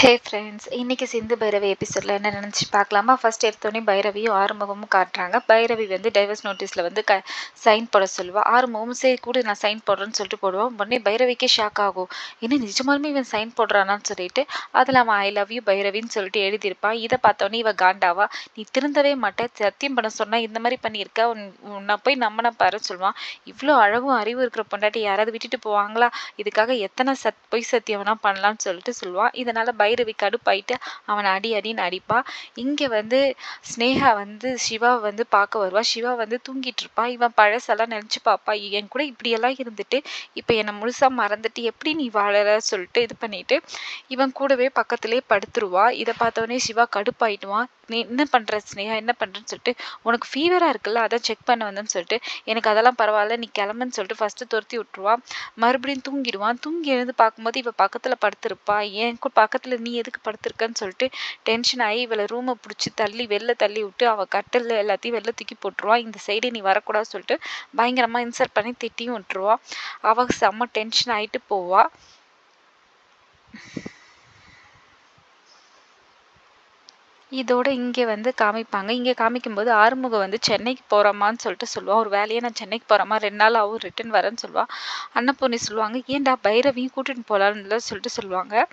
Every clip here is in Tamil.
ஹே ஃப்ரெண்ட்ஸ், இன்னைக்கு சிந்து பைரவி எபிசோடில் என்ன நினச்சி பார்க்கலாமா? ஃபர்ஸ்ட் எடுத்தோடனே பைரவியும் ஆறுமுகமும் காட்டுறாங்க. பைரவி வந்து டைவர்ஸ் நோட்டீஸில் வந்து சைன் போட சொல்லுவாள். ஆறுமுகம் சரி கூட நான் சைன் போடுறேன்னு சொல்லிட்டு போடுவான். உடனே பைரவிக்கே ஷாக் ஆகும். என்ன நிஜமாலுமே இவன் சைன் போடுறானான்னு சொல்லிட்டு அதில் அவன் ஐ லவ் யூ பைரவின்னு சொல்லிட்டு எழுதியிருப்பான். இதை பார்த்தோன்னே இவன் காண்டாவா, நீ திருந்தவே மாட்டேன், சத்தியம் பண்ண சொன்னால் இந்த மாதிரி பண்ணியிருக்க, உன்னை போய் நம்பின பாருன்னு சொல்லுவான். இவ்வளோ அழகும் அறிவு இருக்கிற பொண்டாட்டி யாராவது விட்டுட்டு போவாங்களா? இதுக்காக எத்தனை பொய் சத்தியம் வேணா பண்ணலான்னு சொல்லிட்டு சொல்லுவான். இதனால் பைரவி கடுப்பாயிட்டு அவனை அடின்னு அடிப்பா. இங்கே வந்து ஸ்னேகா வந்து சிவாவை வந்து பார்க்க வருவா. சிவா வந்து தூங்கிட்டு இருப்பா. இவன் பழசெல்லாம் நினச்சி பார்ப்பா, என் கூட இப்படியெல்லாம் இருந்துட்டு இப்போ என்னை முழுசாக மறந்துட்டு எப்படி நீ வாழற சொல்லிட்டு இது பண்ணிட்டு இவன் கூடவே பக்கத்துலேயே படுத்துருவா. இதை பார்த்தோடனே சிவா கடுப்பாயிடுவான். நீ என்ன பண்ணுற ஸ்னேகா, என்ன பண்ணுறேன்னு சொல்லிட்டு, உனக்கு ஃபீவராக இருக்குல்ல அதான் செக் பண்ண வந்தேன்னு சொல்லிட்டு, எனக்கு அதெல்லாம் பரவாயில்ல நீ கிளம்புன்னு சொல்லிட்டு ஃபஸ்ட்டு துரத்தி விட்டுருவான். மறுபடியும் தூங்கிடுவான். தூங்கி எழுந்து பார்க்கும்போது இவள் பக்கத்தில் படுத்திருப்பா. என் பக்கத்தில் நீ எதுக்கு படுத்திருக்கன்னு சொல்லிட்டு டென்ஷன் ஆகி இவளை ரூமை பிடிச்சி வெளில தள்ளி விட்டு அவள் கட்டில் எல்லாத்தையும் வெளில தூக்கி போட்டுருவான். இந்த சைடு நீ வரக்கூடாதுன்னு சொல்லிட்டு பயங்கரமாக இன்சல்ட் பண்ணி திட்டியும் விட்டுருவான். அவள் செம்ம டென்ஷன் ஆகிட்டு போவா. இதோட இங்கே வந்து காமிப்பாங்க. இங்கே காமிக்கும்போது ஆறுமுகம் வந்து சென்னைக்கு போகிறோமான்னு சொல்லிட்டு சொல்லுவான். ஒரு வேலையை நான் சென்னைக்கு போகிறோமா 2 நாள் ஆகும் ரிட்டன் வரேன்னு சொல்லுவாள். அன்னபூர்ணி சொல்லுவாங்க, ஏன்டா பைரவியும் கூட்டின்னு போகலான்னு சொல்லிட்டு சொல்லுவாங்க.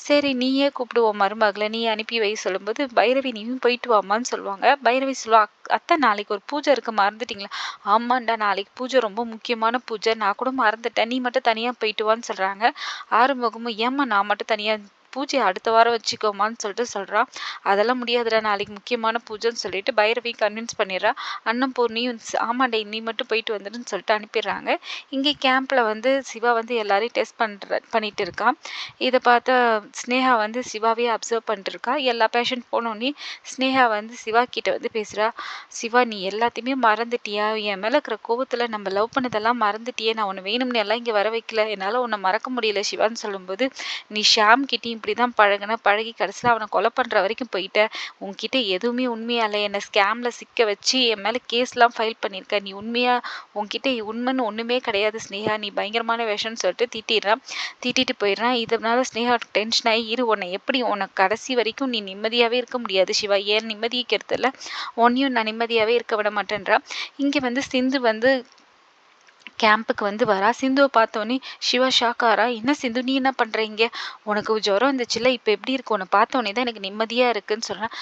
சரி நீயே கூப்பிடுவோம் மருமகளை, நீ அனுப்பி வை சொல்லும்போது பைரவி நீயும் போயிட்டு வாமான்னு சொல்லுவாங்க. பைரவி சொல்லுவா, அத்தை நாளைக்கு ஒரு பூஜை இருக்குது மறந்துட்டிங்களா? ஆமாண்டா நாளைக்கு பூஜை, ரொம்ப முக்கியமான பூஜை, நான் கூட மறந்துட்டேன், நீ மட்டும் தனியாக போயிட்டு வான்னு சொல்கிறாங்க. ஆறுமுகமும் ஏம்மா நான் மட்டும் தனியாக, பூஜை அடுத்த வாரம் வச்சுக்கோமான்னு சொல்லிட்டு சொல்கிறான். அதெல்லாம் முடியாதுடா நாளைக்கு முக்கியமான பூஜைன்னு சொல்லிட்டு பைரவி கன்வின்ஸ் பண்ணிடுறா. அன்னபூர்ணியும் ஆமாண்டே நீ மட்டும் போயிட்டு வந்துடுன்னு சொல்லிட்டு அனுப்பிடுறாங்க. இங்கே கேம்பில் வந்து சிவா வந்து எல்லாரையும் டெஸ்ட் பண்ணிட்டு இருக்கான். இதை பார்த்தா ஸ்னேகா வந்து சிவாவே அப்சர்வ் பண்ணிட்டு இருக்கா. எல்லா பேஷண்ட் போனோடனே ஸ்னேகா வந்து சிவா கிட்ட வந்து பேசுகிறா. சிவா நீ எல்லாத்தையுமே மறந்துட்டியா? என் மேலே இருக்கிற கோவத்தில் நம்ம லவ் பண்ணதெல்லாம் மறந்துட்டியே, நான் உன்னை வேணும்னு எல்லாம் இங்கே வர வைக்கல, என்னால் உன்னை மறக்க முடியல சிவான்னு சொல்லும்போது, நீ ஷாம் கிட்டேயும் இப்படி தான் பழகி கடைசியில் அவனை கொலை பண்ணுற வரைக்கும் போயிட்ட, உன்கிட்ட எதுவுமே உண்மையா இல்லை, என்னை ஸ்கேமில் சிக்க வச்சு என் மேலே கேஸ்லாம் ஃபைல் பண்ணியிருக்க, நீ உன்கிட்ட உண்மைன்னு ஒன்றுமே கிடையாது ஸ்னேகா, நீ பயங்கரமான விஷயம்னு சொல்லிட்டு திட்டிட்டு போயிடுறான். இதனால ஸ்னேகா டென்ஷன் ஆகி, உனக்கு கடைசி வரைக்கும் நீ நிம்மதியாகவே இருக்க முடியாது சிவா, ஏன் நிம்மதியை கெடுத்தல, உன்னையும் நான் நிம்மதியாகவே இருக்க விட மாட்டேன்றா. இங்கே வந்து சிந்து வந்து கேம்புக்கு வந்து வரா. சிந்துவை பார்த்தோன்னே சிவா ஷாக் ஆறா. என்ன சிந்து நீ என்ன பண்ணுறீங்க, உனக்கு ஜுரம் இருந்துச்சுல்ல, இப்போ எப்படி இருக்கு, உன்னை பார்த்தோன்னே தான் எனக்கு நிம்மதியாக இருக்குன்னு சொல்கிறேன்.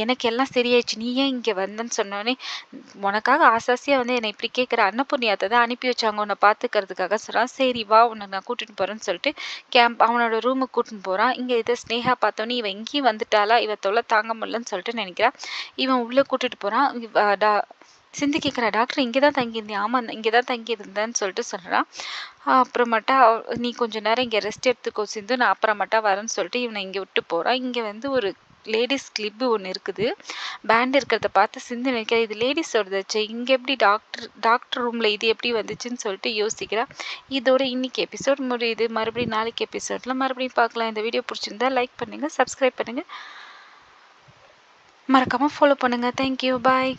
எனக்கு எல்லாம் சரியாயிடுச்சு, நீ ஏன் இங்கே வந்தேன்னு சொன்னோடனே, உனக்காக ஆசாசியாக வந்து என்னை இப்படி கேட்குற, அன்னபூர்ணியாத்தை தான் அனுப்பி வச்சாங்க உன்னை பார்த்துக்கிறதுக்காக சொல்கிறான். சரி வா உன்னை நான் கூட்டிட்டு போகிறேன்னு சொல்லிட்டு அவனோட ரூமுக்கு கூட்டின்னு போகிறான். இங்கே இதை ஸ்னேகா பார்த்தோன்னே இவன் இங்கேயும் வந்துட்டாளா, இவ தொல்லை தாங்க முடியலன்னு சொல்லிட்டு நினைக்கிறான். இவன் உள்ளே கூட்டிட்டு போகிறான். சிந்து கேட்குறா, டாக்டர் இங்கே தான் தங்கியிருந்தேன். ஆமாம் இங்கே தான் தங்கியிருந்தேன்னு சொல்லிட்டு சொல்கிறான். அப்புறமேட்டா நீ கொஞ்சம் நேரம் இங்கே ரெஸ்ட் எடுத்துக்கோ சிந்து, நான் அப்புறமேட்டா வரேன்னு சொல்லிட்டு இவனை இங்கே விட்டு போகிறான். இங்கே வந்து ஒரு லேடிஸ் கிளிப்பு ஒன்று இருக்குது. பேண்ட் இருக்கிறத பார்த்து சிந்து நினைக்கிறா, இது லேடிஸோடதாச்சு, இங்கே எப்படி டாக்டர் ரூமில் இது எப்படி வந்துச்சுன்னு சொல்லிட்டு யோசிக்கிறா. இதோட இன்னைக்கு எபிசோட் முடியுது. மறுபடியும் நாளைக்கு எபிசோடில் மறுபடியும் பார்க்கலாம். இந்த வீடியோ பிடிச்சிருந்தா லைக் பண்ணுங்கள், சப்ஸ்கிரைப் பண்ணுங்கள், மறக்காமல் ஃபாலோ பண்ணுங்கள். தேங்க்யூ, பாய்.